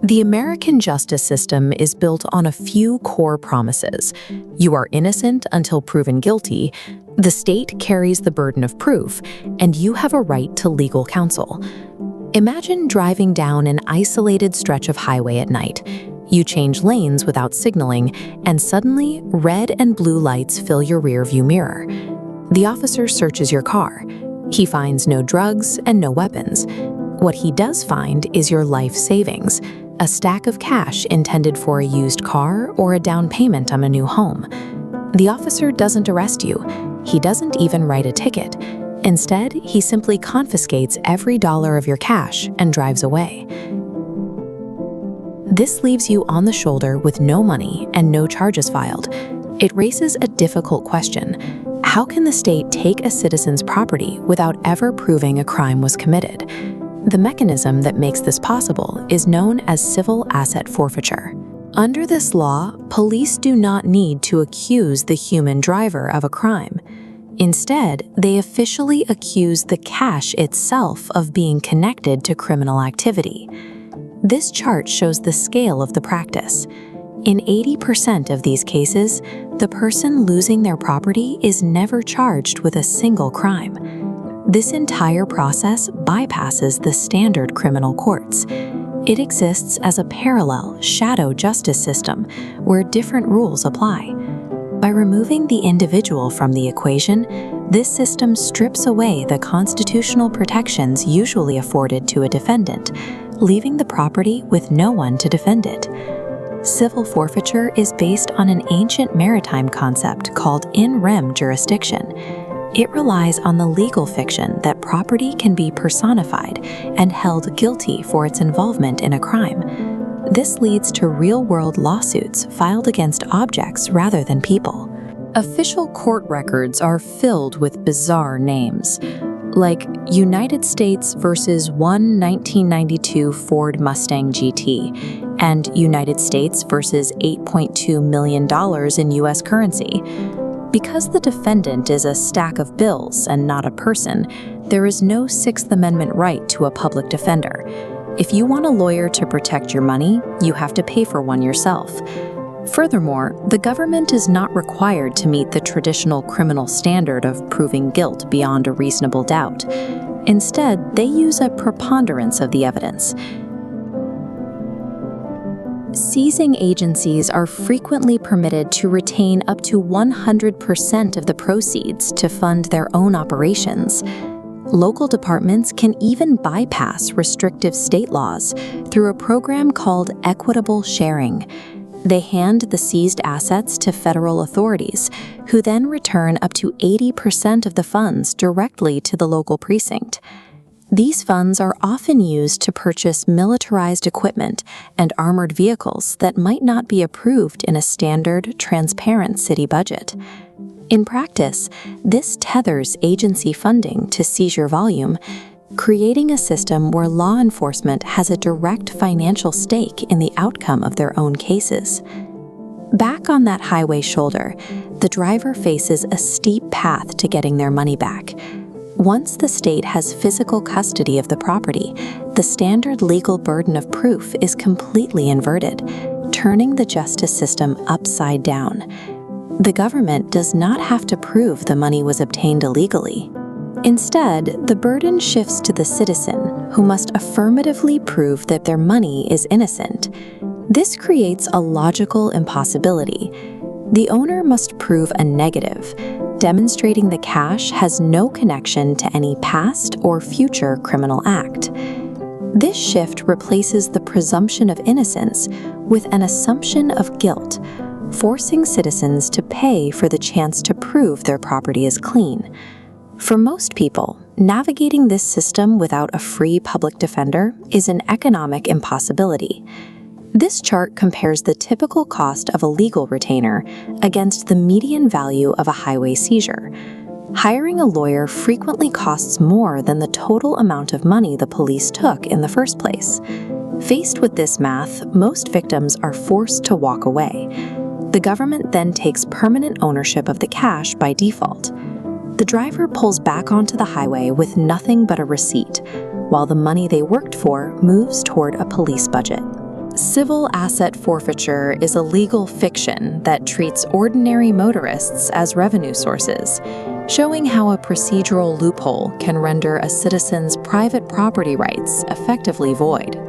The American justice system is built on a few core promises. You are innocent until proven guilty, the state carries the burden of proof, and you have a right to legal counsel. Imagine driving down an isolated stretch of highway at night. You change lanes without signaling, and suddenly red and blue lights fill your rearview mirror. The officer searches your car. He finds no drugs and no weapons. What he does find is your life savings, a stack of cash intended for a used car or a down payment on a new home. The officer doesn't arrest you. He doesn't even write a ticket. Instead, he simply confiscates every dollar of your cash and drives away. This leaves you on the shoulder with no money and no charges filed. It raises a difficult question. How can the state take a citizen's property without ever proving a crime was committed? The mechanism that makes this possible is known as civil asset forfeiture. Under this law, police do not need to accuse the human driver of a crime. Instead, they officially accuse the cash itself of being connected to criminal activity. This chart shows the scale of the practice. In 80% of these cases, the person losing their property is never charged with a single crime. This entire process bypasses the standard criminal courts. It exists as a parallel, shadow justice system where different rules apply. By removing the individual from the equation, this system strips away the constitutional protections usually afforded to a defendant, leaving the property with no one to defend it. Civil forfeiture is based on an ancient maritime concept called In-Rem jurisdiction. It relies on the legal fiction that property can be personified and held guilty for its involvement in a crime. This leads to real-world lawsuits filed against objects rather than people. Official court records are filled with bizarre names, like United States versus 1992 Ford Mustang GT and United States versus $8.2 million in U.S. currency. Because the defendant is a stack of bills and not a person, there is no Sixth Amendment right to a public defender. If you want a lawyer to protect your money, you have to pay for one yourself. Furthermore, the government is not required to meet the traditional criminal standard of proving guilt beyond a reasonable doubt. Instead, they use a preponderance of the evidence. Seizing agencies are frequently permitted to retain up to 100% of the proceeds to fund their own operations. Local departments can even bypass restrictive state laws through a program called equitable sharing. They hand the seized assets to federal authorities, who then return up to 80% of the funds directly to the local precinct. These funds are often used to purchase militarized equipment and armored vehicles that might not be approved in a standard, transparent city budget. In practice, this tethers agency funding to seizure volume, creating a system where law enforcement has a direct financial stake in the outcome of their own cases. Back on that highway shoulder, the driver faces a steep path to getting their money back. Once the state has physical custody of the property, the standard legal burden of proof is completely inverted, turning the justice system upside down. The government does not have to prove the money was obtained illegally. Instead, the burden shifts to the citizen, who must affirmatively prove that their money is innocent. This creates a logical impossibility. The owner must prove a negative, demonstrating the cash has no connection to any past or future criminal act. This shift replaces the presumption of innocence with an assumption of guilt, forcing citizens to pay for the chance to prove their property is clean. For most people, navigating this system without a free public defender is an economic impossibility. This chart compares the typical cost of a legal retainer against the median value of a highway seizure. Hiring a lawyer frequently costs more than the total amount of money the police took in the first place. Faced with this math, most victims are forced to walk away. The government then takes permanent ownership of the cash by default. The driver pulls back onto the highway with nothing but a receipt, while the money they worked for moves toward a police budget. Civil asset forfeiture is a legal fiction that treats ordinary motorists as revenue sources, showing how a procedural loophole can render a citizen's private property rights effectively void.